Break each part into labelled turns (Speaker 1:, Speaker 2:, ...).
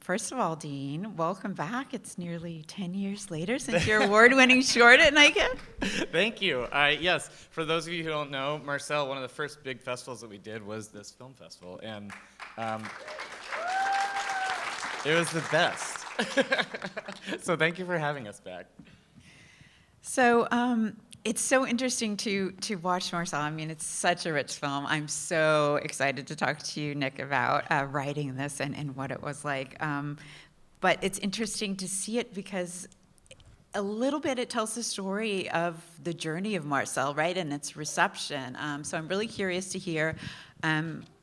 Speaker 1: first of all, Dean, welcome back. It's nearly 10 years later since your award-winning short at NICA.
Speaker 2: Thank you. Yes, for those of you who don't know, Marcel, one of the first big festivals that we did was this film festival, and it was the best. So thank you for having us back.
Speaker 1: So it's so interesting to watch Marcel. I mean, it's such a rich film. I'm so excited to talk to you, Nick, about writing this and what it was like. But it's interesting to see it because a little bit it tells the story of the journey of Marcel, right, and its reception. So I'm really curious to hear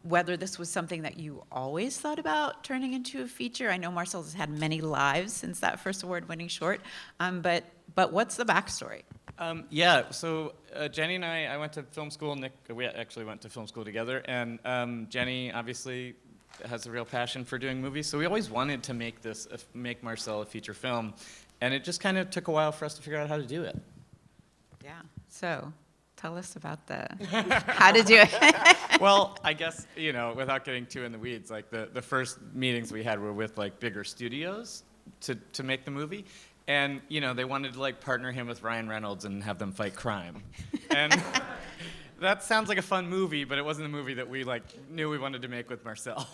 Speaker 1: whether this was something that you always thought about turning into a feature. I know Marcel has had many lives since that first award-winning short, but what's the backstory?
Speaker 2: Yeah, so Jenny and I went to film school. Nick, we actually went to film school together, and Jenny obviously has a real passion for doing movies, so we always wanted to make Marcel a feature film, and it just kind of took a while for us to figure out how to do it.
Speaker 1: Yeah, so tell us about how to do it.
Speaker 2: Well, I guess, without getting too in the weeds, like the first meetings we had were with like bigger studios to make the movie. And, they wanted to partner him with Ryan Reynolds and have them fight crime. And that sounds like a fun movie, but it wasn't a movie that we knew we wanted to make with Marcel.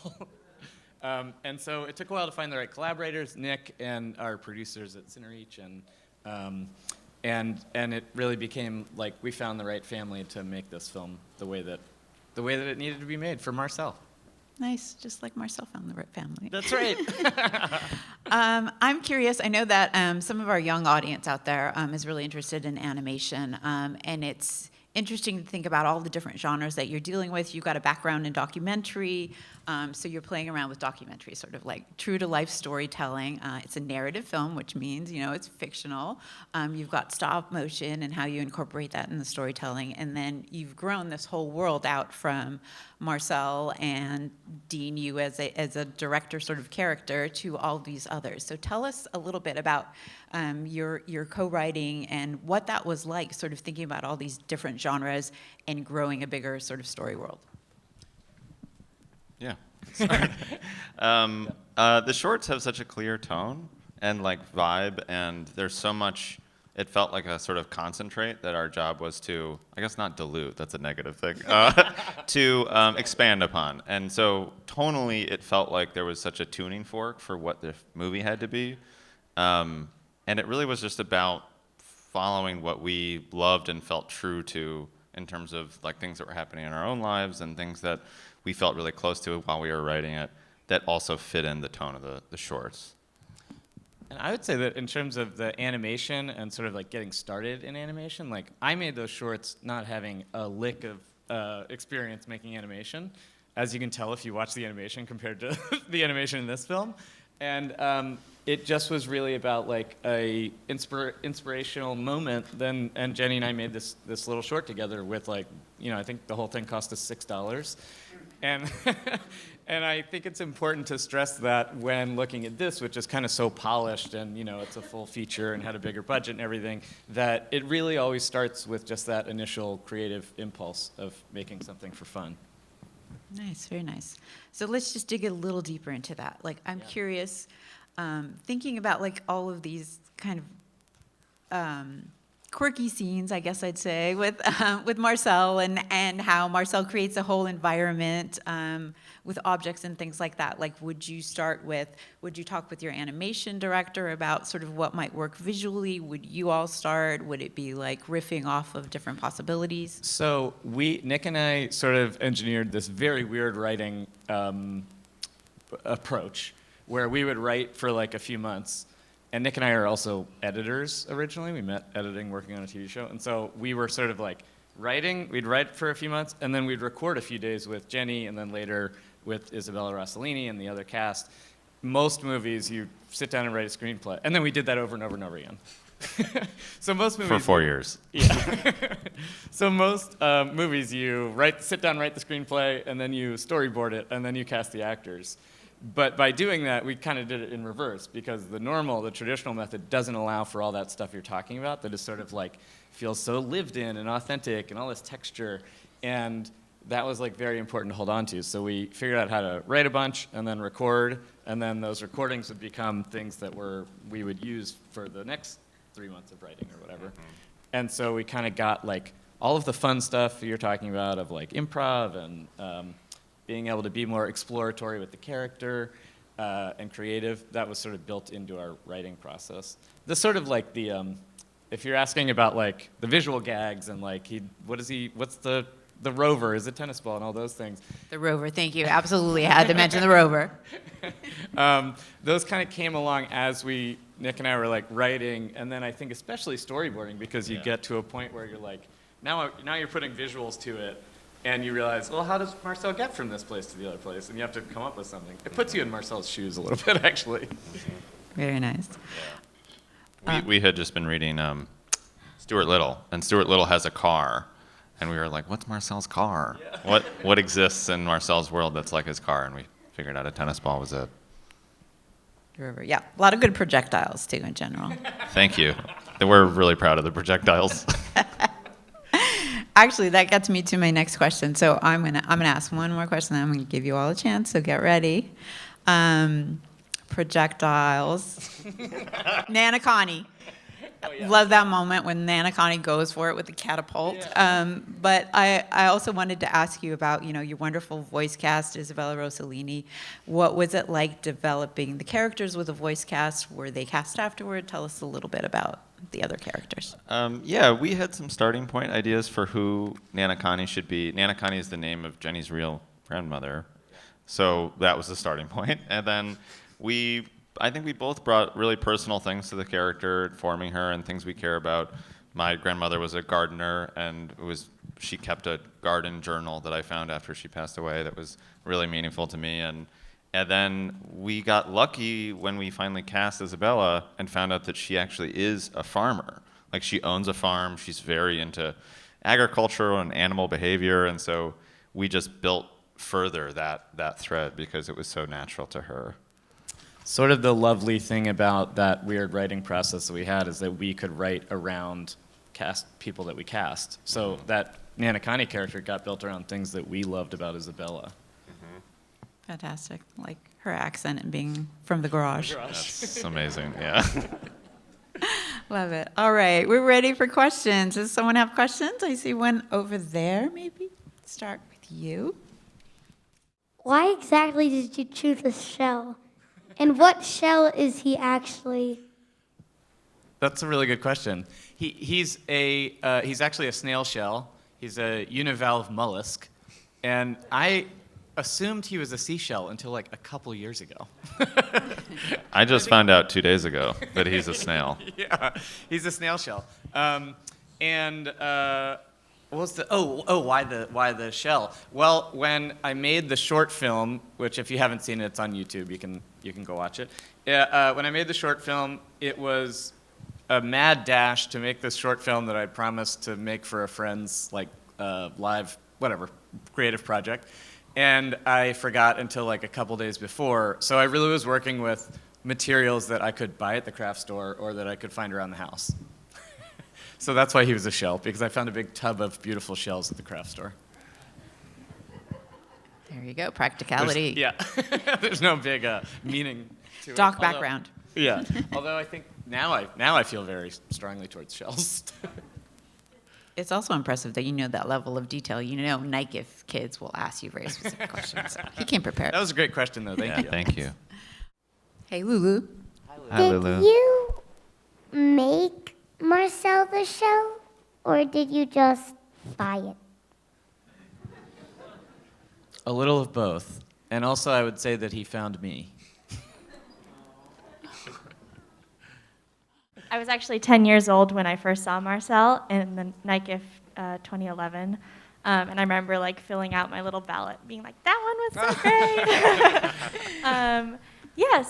Speaker 2: And so it took a while to find the right collaborators, Nick and our producers at CineReach, and it really became like we found the right family to make this film the way that it needed to be made for Marcel.
Speaker 1: Nice, just like Marcel found the right family.
Speaker 2: That's right.
Speaker 1: I'm curious, I know that some of our young audience out there is really interested in animation, and it's interesting to think about all the different genres that you're dealing with. You've got a background in documentary, so you're playing around with documentary, sort of like true-to-life storytelling. It's a narrative film, which means, it's fictional. You've got stop motion and how you incorporate that in the storytelling, and then you've grown this whole world out from Marcel and Dean, you as a director sort of character, to all these others. So tell us a little bit about your co-writing and what that was like, sort of thinking about all these different genres and growing a bigger sort of story world.
Speaker 3: Yeah. The shorts have such a clear tone and vibe, and there's so much. It felt like a sort of concentrate that our job was to, I guess not dilute, that's a negative thing, to expand upon. And so tonally, it felt like there was such a tuning fork for what the movie had to be. And it really was just about following what we loved and felt true to in terms of things that were happening in our own lives and things that we felt really close to while we were writing it that also fit in the tone of the shorts.
Speaker 2: And I would say that in terms of the animation and sort of getting started in animation, I made those shorts not having a lick of experience making animation, as you can tell if you watch the animation compared to the animation in this film. And it just was really about a inspirational moment. And Jenny and I made this little short together with I think the whole thing cost us $6. And and I think it's important to stress that when looking at this, which is kind of so polished and it's a full feature and had a bigger budget and everything, that it really always starts with just that initial creative impulse of making something for fun.
Speaker 1: Nice, very nice. So let's just dig a little deeper into that. I'm curious, thinking about all of these kind of quirky scenes, I guess I'd say, with Marcel and how Marcel creates a whole environment with objects and things like that. Would you talk with your animation director about sort of what might work visually? Would you all start? Would it be riffing off of different possibilities?
Speaker 2: So Nick and I sort of engineered this very weird writing approach where we would write for a few months. And Nick and I are also editors originally. We met editing, working on a TV show. And so we were sort of writing. We'd write for a few months, and then we'd record a few days with Jenny, and then later with Isabella Rossellini and the other cast. Most movies, you sit down and write a screenplay. And then we did that over and over and over again. So most movies...
Speaker 3: For 4 years.
Speaker 2: Yeah. So most movies, you sit down, write the screenplay, and then you storyboard it, and then you cast the actors. But by doing that, we kind of did it in reverse, because the traditional method doesn't allow for all that stuff you're talking about that is sort of feels so lived in and authentic and all this texture. And that was like very important to hold on to. So we figured out how to write a bunch and then record, and then those recordings would become things that we would use for the next 3 months of writing or whatever. And so we kind of got like all of the fun stuff you're talking about of like improv and being able to be more exploratory with the character and creative. That was sort of built into our writing process. This sort of like the, if you're asking about like the visual gags and like what's the rover, is a tennis ball and all those things.
Speaker 1: The rover, thank you. Absolutely had to mention the rover.
Speaker 2: Those kind of came along as Nick and I were like writing, and then I think especially storyboarding, because you get to a point where you're like, now you're putting visuals to it, and you realize, well, how does Marcel get from this place to the other place? And you have to come up with something. It puts you in Marcel's shoes a little bit, actually.
Speaker 1: Very nice.
Speaker 3: We had just been reading Stuart Little, and Stuart Little has a car. And we were like, what's Marcel's car? Yeah. What exists in Marcel's world that's like his car? And we figured out a tennis ball was it.
Speaker 1: Rover, yeah. A lot of good projectiles, too, in general.
Speaker 3: Thank you. We're really proud of the projectiles.
Speaker 1: Actually, that gets me to my next question. So I'm gonna ask one more question, then I'm gonna give you all a chance, so get ready. Projectiles. Nana Connie. Oh, yeah. Love that moment when Nana Connie goes for it with the catapult. Yeah. But I also wanted to ask you about, your wonderful voice cast, Isabella Rossellini. What was it like developing the characters with a voice cast? Were they cast afterward? Tell us a little bit about the other characters.
Speaker 3: Yeah, we had some starting point ideas for who Nana Connie should be. Nana Connie is the name of Jenny's real grandmother. So that was the starting point. And then I think we both brought really personal things to the character, informing her and things we care about. My grandmother was a gardener, and she kept a garden journal that I found after she passed away that was really meaningful to me. And then we got lucky when we finally cast Isabella and found out that she actually is a farmer. Like, she owns a farm. She's very into agriculture and animal behavior, and so we just built further that thread because it was so natural to her.
Speaker 2: Sort of the lovely thing about that weird writing process that we had is that we could write around people that we cast. So that Nana Connie character got built around things that we loved about Isabella.
Speaker 3: Mm-hmm.
Speaker 1: Fantastic. Like her accent and being from the garage.
Speaker 3: That's amazing, yeah.
Speaker 1: Love it. All right, we're ready for questions. Does someone have questions? I see one over there, maybe. Start with you.
Speaker 4: Why exactly did you choose the shell? And what shell is he actually?
Speaker 2: That's a really good question. He's actually a snail shell. He's a univalve mollusk, and I assumed he was a seashell until like a couple years ago.
Speaker 3: I just found out 2 days ago that he's a snail.
Speaker 2: Yeah, he's a snail shell. Why the shell? Well, when I made the short film, which if you haven't seen it, it's on YouTube. You can go watch it. When I made the short film, it was a mad dash to make this short film that I promised to make for a friend's live creative project, and I forgot until like a couple days before. So I really was working with materials that I could buy at the craft store or that I could find around the house. So that's why he was a shell, because I found a big tub of beautiful shells at the craft store.
Speaker 1: There you go, practicality.
Speaker 2: There's no big meaning to it.
Speaker 1: Doc background.
Speaker 2: Yeah, although I think now I feel very strongly towards shells.
Speaker 1: It's also impressive that you know that level of detail. Nike kids will ask you very specific questions. He came prepared.
Speaker 2: That was a great question, though. Thank you.
Speaker 3: Thank you.
Speaker 1: Hey, Lulu.
Speaker 3: Hi, Lulu.
Speaker 4: Did you make Marcel the Shell, or did you just buy it?
Speaker 2: A little of both. And also I would say that he found me.
Speaker 5: I was actually 10 years old when I first saw Marcel in the Nike 2011. And I remember filling out my little ballot, being like, that one was so great.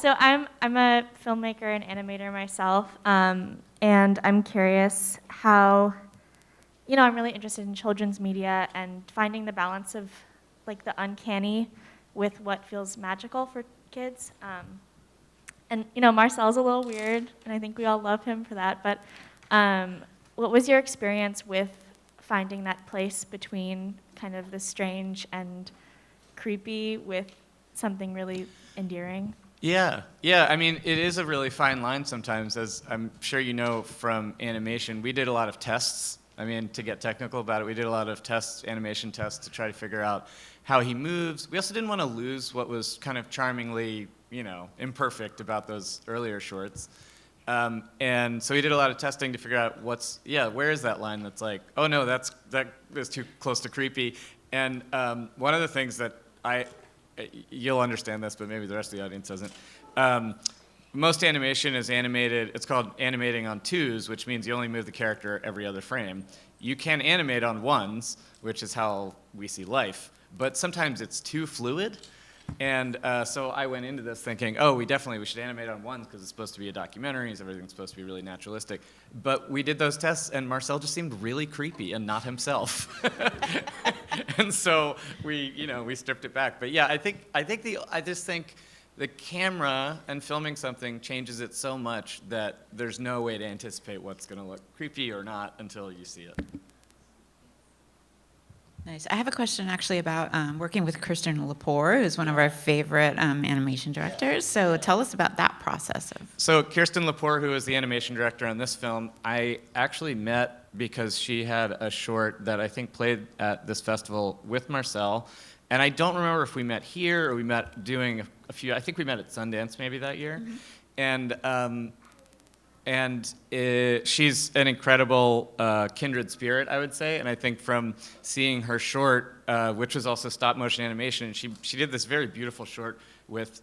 Speaker 5: So I'm a filmmaker and animator myself. And I'm curious how, I'm really interested in children's media and finding the balance of the uncanny with what feels magical for kids. And Marcel's a little weird, and I think we all love him for that. But what was your experience with finding that place between kind of the strange and creepy with something really endearing.
Speaker 2: Yeah, I mean, it is a really fine line sometimes, as I'm sure you know from animation. We did a lot of tests. I mean, to get technical about it, we did a lot of tests, animation tests, to try to figure out how he moves. We also didn't want to lose what was kind of charmingly, imperfect about those earlier shorts. And so we did a lot of testing to figure out where is that line that's like, oh no, that is too close to creepy. And one of the things that you'll understand this, but maybe the rest of the audience doesn't. Most animation is animated, it's called animating on twos, which means you only move the character every other frame. You can animate on ones, which is how we see life, but sometimes it's too fluid. And so I went into this thinking, we should animate on ones because it's supposed to be a documentary, so everything's supposed to be really naturalistic. But we did those tests, and Marcel just seemed really creepy and not himself. And so we stripped it back. But yeah, I just think the camera and filming something changes it so much that there's no way to anticipate what's going to look creepy or not until you see it.
Speaker 1: Nice. I have a question actually about working with Kirsten Lapore, who's one of our favorite animation directors. So tell us about that process.
Speaker 2: So Kirsten Lapore, who is the animation director on this film, I actually met because she had a short that I think played at this festival with Marcel. And I don't remember if we met here or we met doing a few, I think we met at Sundance maybe that year. Mm-hmm. And she's an incredible kindred spirit, I would say. And I think from seeing her short, which was also stop motion animation, she did this very beautiful short with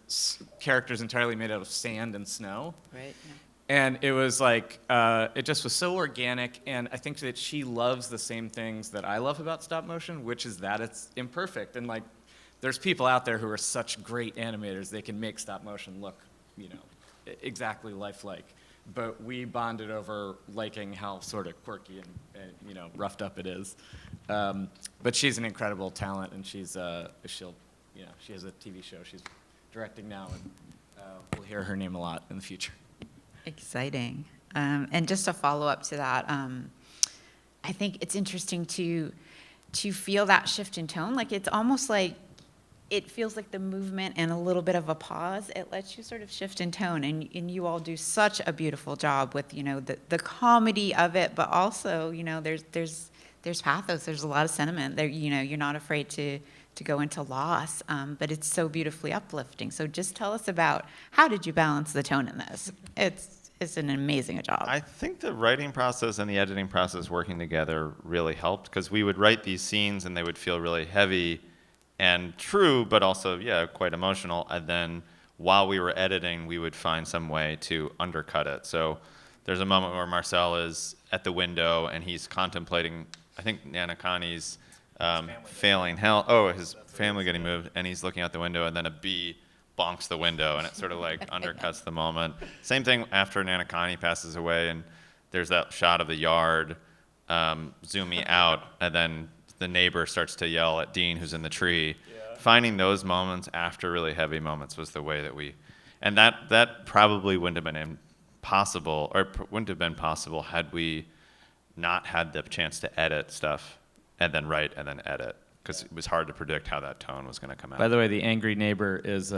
Speaker 2: characters entirely made out of sand and snow.
Speaker 1: Right. Yeah.
Speaker 2: And it was like, it just was so organic. And I think that she loves the same things that I love about stop motion, which is that it's imperfect. And like, there's people out there who are such great animators, they can make stop motion look, exactly lifelike. But we bonded over liking how sort of quirky and roughed up it is. But she's an incredible talent, and she has a TV show she's directing now, and we'll hear her name a lot in the future.
Speaker 1: Exciting. And just to follow up to that, I think it's interesting to feel that shift in tone. Like it's almost like it feels like the movement and a little bit of a pause, it lets you sort of shift in tone. And you all do such a beautiful job with, the comedy of it, but also, there's pathos, there's a lot of sentiment. There, you're not afraid to go into loss, but it's so beautifully uplifting. So just tell us about, how did you balance the tone in this? It's an amazing job.
Speaker 3: I think the writing process and the editing process working together really helped, because we would write these scenes and they would feel really heavy and true, but also, quite emotional. And then while we were editing, we would find some way to undercut it. So there's a moment where Marcel is at the window and he's contemplating, I think, Nana Connie's failing health. Oh, his family getting moved, and he's looking out the window, and then a bee bonks the window, and it sort of like undercuts the moment. Same thing after Nana Connie passes away, and there's that shot of the yard zooming out, and then the neighbor starts to yell at Dean, who's in the tree. Yeah. Finding those moments after really heavy moments was the way that and that probably wouldn't have been impossible, or wouldn't have been possible had we not had the chance to edit stuff and then write and then edit, because it was hard to predict how that tone was going to come out.
Speaker 2: By the way, the angry neighbor is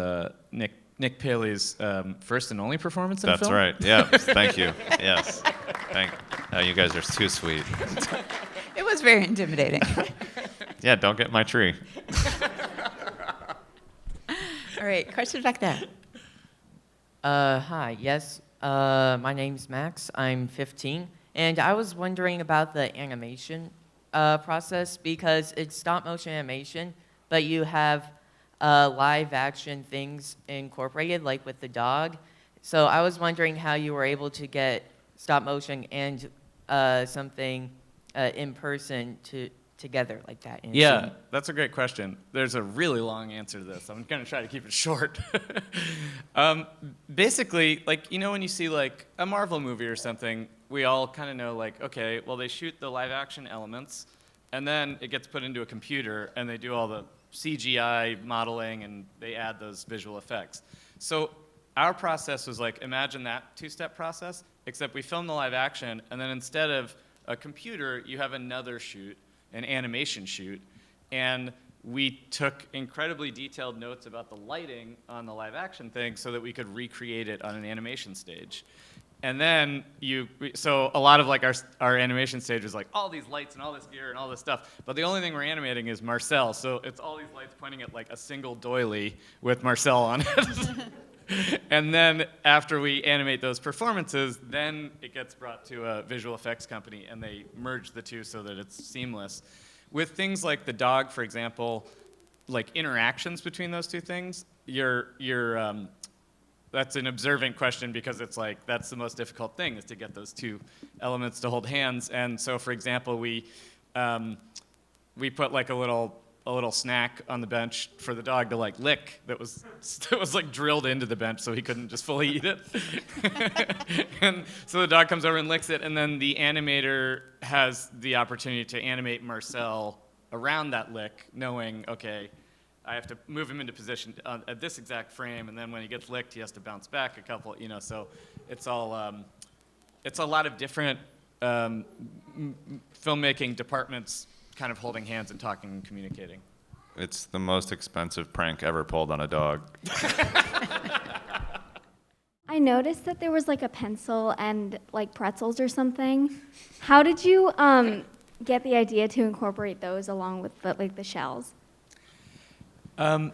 Speaker 2: Nick Paley's first and only performance in film.
Speaker 3: That's right. Yeah. Thank you. Yes. You guys are too sweet.
Speaker 1: It was very intimidating.
Speaker 3: Yeah, don't get my tree.
Speaker 1: All right, question back there.
Speaker 6: Hi, yes. My name's Max. I'm 15. And I was wondering about the animation process, because it's stop motion animation, but you have live action things incorporated, like with the dog. So I was wondering how you were able to get stop motion and something in person together like that. In a scene.
Speaker 2: That's a great question. There's a really long answer to this. I'm going to try to keep it short. Basically, like, when you see like a Marvel movie or something, we all kind of know, like, okay, well, they shoot the live action elements, and then it gets put into a computer, and they do all the CGI modeling, and they add those visual effects. So our process was like, imagine that two-step process, except we film the live action, and then instead of a computer, you have another shoot, an animation shoot, And we took incredibly detailed notes about the lighting on the live action thing so that we could recreate it on an animation stage. And then so a lot of like our animation stage was like all these lights and all this gear and all this stuff, but the only thing we're animating is Marcel. So it's all these lights pointing at like a single doily with Marcel on it. And then after we animate those performances, then it gets brought to a visual effects company and they merge the two so that it's seamless. With things like the dog, for example, like interactions between those two things, that's an observant question because it's like that's the most difficult thing is to get those two elements to hold hands. And so, for example, we put like a little snack on the bench for the dog to like lick that was like drilled into the bench so he couldn't just fully eat it. And so the dog comes over and licks it, and then the animator has the opportunity to animate Marcel around that lick, knowing, okay, I have to move him into position at this exact frame, and then when he gets licked, he has to bounce back a couple, so it's all, it's a lot of different filmmaking departments kind of holding hands and talking and communicating.
Speaker 3: It's the most expensive prank ever pulled on a dog.
Speaker 7: I noticed that there was like a pencil and like pretzels or something. How did you get the idea to incorporate those along with the shells?
Speaker 2: I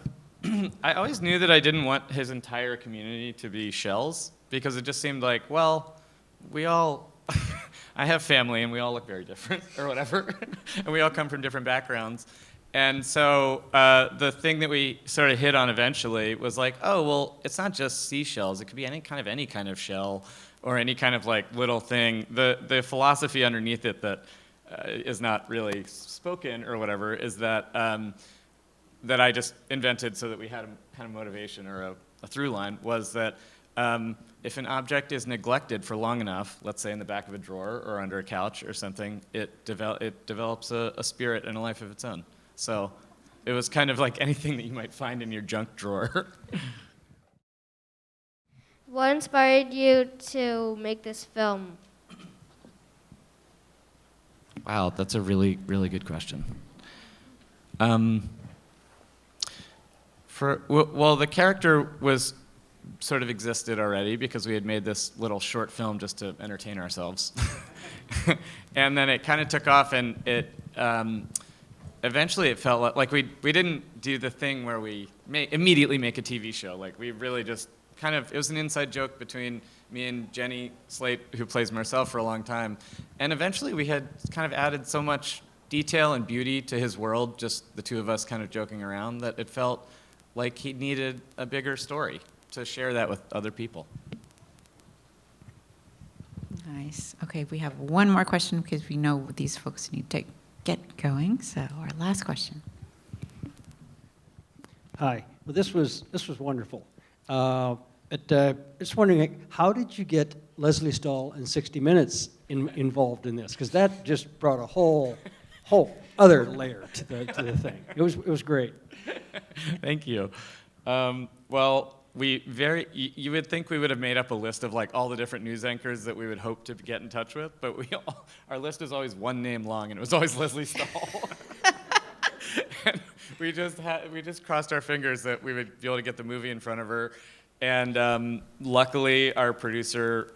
Speaker 2: always knew that I didn't want his entire community to be shells because it just seemed like, well, we all, I have family and we all look very different or whatever, and we all come from different backgrounds. And so the thing that we sort of hit on eventually was like, oh, well, it's not just seashells. It could be any kind of shell or any kind of like little thing. The philosophy underneath it that is not really spoken or whatever is that that I just invented so that we had a kind of motivation or a through line was that if an object is neglected for long enough, let's say in the back of a drawer or under a couch or something, it develops a spirit and a life of its own. So it was kind of like anything that you might find in your junk drawer.
Speaker 8: What inspired you to make this film?
Speaker 2: Wow, that's a really, really good question. Well, the character was sort of existed already because we had made this little short film just to entertain ourselves. And then it kind of took off, and it eventually it felt like we didn't do the thing where we immediately make a TV show. Like we really just kind of, it was an inside joke between me and Jenny Slate, who plays Marcel, for a long time. And eventually we had kind of added so much detail and beauty to his world, just the two of us kind of joking around, that it felt like he needed a bigger story to share that with other people.
Speaker 1: Nice. Okay, we have one more question because we know these folks need to get going. So our last question.
Speaker 9: Hi. Well, this was wonderful. Just wondering, how did you get Lesley Stahl and 60 Minutes involved in this? Because that just brought a whole other layer to the thing. It was great.
Speaker 2: Thank you. Well, you would think we would have made up a list of like all the different news anchors that we would hope to get in touch with, but our list is always one name long, and it was always Lesley Stahl. And we just crossed our fingers that we would be able to get the movie in front of her. And luckily, our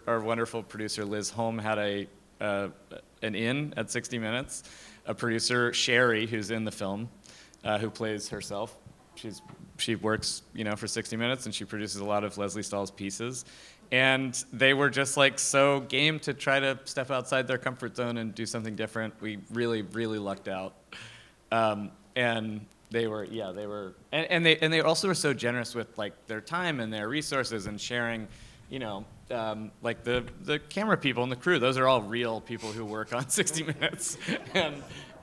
Speaker 2: wonderful producer Liz Holm had an in at 60 Minutes. A producer, Sherry, who's in the film, who plays herself. She works, for 60 Minutes, and she produces a lot of Lesley Stahl's pieces. And they were just like so game to try to step outside their comfort zone and do something different. We really, really lucked out. And they were, and they also were so generous with like their time and their resources and sharing, like the camera people and the crew. Those are all real people who work on 60 Minutes,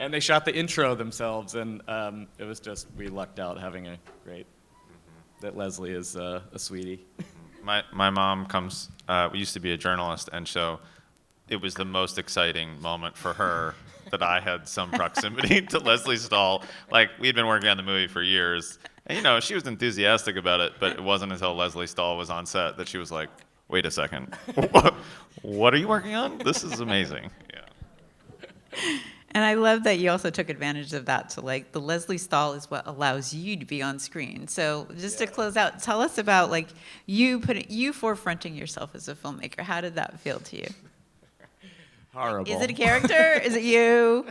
Speaker 2: and they shot the intro themselves. And it was just, we lucked out having a great. That Lesley is a sweetie.
Speaker 3: My mom comes. We used to be a journalist, and so it was the most exciting moment for her that I had some proximity to Lesley Stahl. Like, we had been working on the movie for years. And, she was enthusiastic about it, but it wasn't until Lesley Stahl was on set that she was like, wait a second. What are you working on? This is amazing. Yeah.
Speaker 1: And I love that you also took advantage of that to like the Lesley Stahl is what allows you to be on screen. So just to close out, tell us about like you forefronting yourself as a filmmaker. How did that feel to you?
Speaker 2: Horrible.
Speaker 1: Is it a character? Is it you?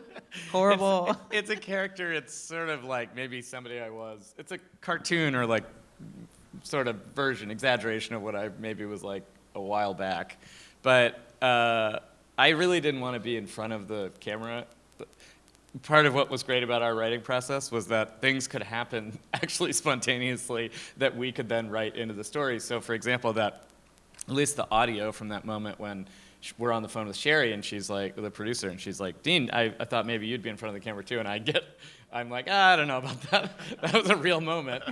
Speaker 1: Horrible.
Speaker 2: It's a character. It's sort of like maybe somebody I was. It's a cartoon or like sort of version, exaggeration of what I maybe was like a while back. But I really didn't want to be in front of the camera. Part of what was great about our writing process was that things could happen actually spontaneously that we could then write into the story. So for example, that at least the audio from that moment when we're on the phone with Sherry and she's like, the producer, and she's like, Dean, I thought maybe you'd be in front of the camera too. And I'm like, I don't know about that. That was a real moment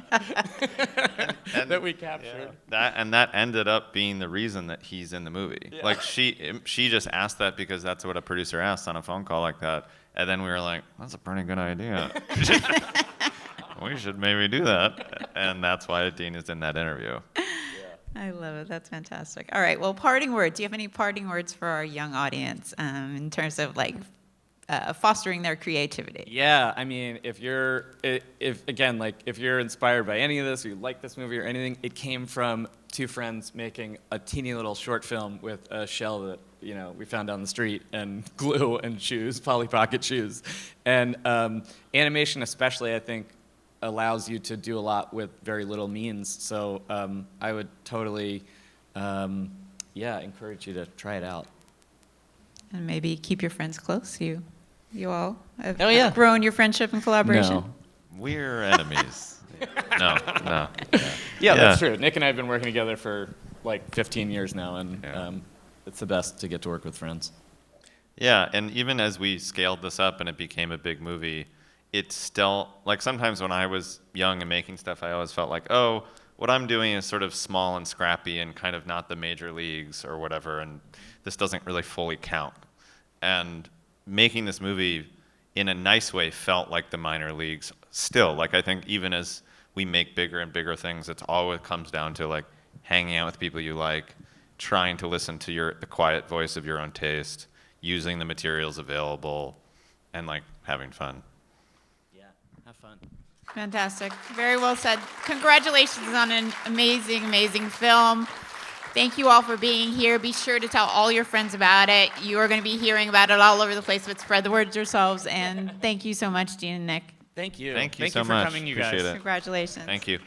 Speaker 3: and
Speaker 2: that we captured.
Speaker 3: Yeah. That ended up being the reason that he's in the movie.
Speaker 2: Yeah.
Speaker 3: Like she just asked that because that's what a producer asks on a phone call like that. And then we were like, that's a pretty good idea. We should maybe do that. And that's why Dean is in that interview.
Speaker 1: I love it. That's fantastic. All right. Well, parting words. Do you have any parting words for our young audience in terms of like fostering their creativity?
Speaker 2: Yeah, I mean, if you're inspired by any of this, or you like this movie or anything, it came from two friends making a teeny little short film with a shell that we found down the street, and glue and shoes, Polly Pocket shoes, and animation especially, I think, allows you to do a lot with very little means. So I would totally, encourage you to try it out.
Speaker 1: And maybe keep your friends close. You all have
Speaker 2: Oh, yeah.
Speaker 1: grown your friendship and collaboration.
Speaker 2: No.
Speaker 3: We're enemies. No.
Speaker 2: Yeah, that's true. Nick and I have been working together for like 15 years now, and
Speaker 3: Yeah.
Speaker 2: it's the best to get to work with friends.
Speaker 3: Yeah, and even as we scaled this up and it became a big movie, it's still, like sometimes when I was young and making stuff, I always felt like, oh, what I'm doing is sort of small and scrappy and kind of not the major leagues or whatever, and this doesn't really fully count. And making this movie in a nice way felt like the minor leagues still. Like I think even as we make bigger and bigger things, it's always comes down to like hanging out with people you like, trying to listen to the quiet voice of your own taste, using the materials available, and like having fun.
Speaker 2: Yeah, have fun.
Speaker 1: Fantastic. Very well said. Congratulations on an amazing, amazing film. Thank you all for being here. Be sure to tell all your friends about it. You are going to be hearing about it all over the place, but spread the word yourselves. And thank you so much, Dean and Nick.
Speaker 2: Thank you.
Speaker 3: Thank you so
Speaker 2: for
Speaker 3: much.
Speaker 2: coming, you
Speaker 3: Appreciate
Speaker 2: guys.
Speaker 3: it.
Speaker 1: Congratulations.
Speaker 3: Thank you.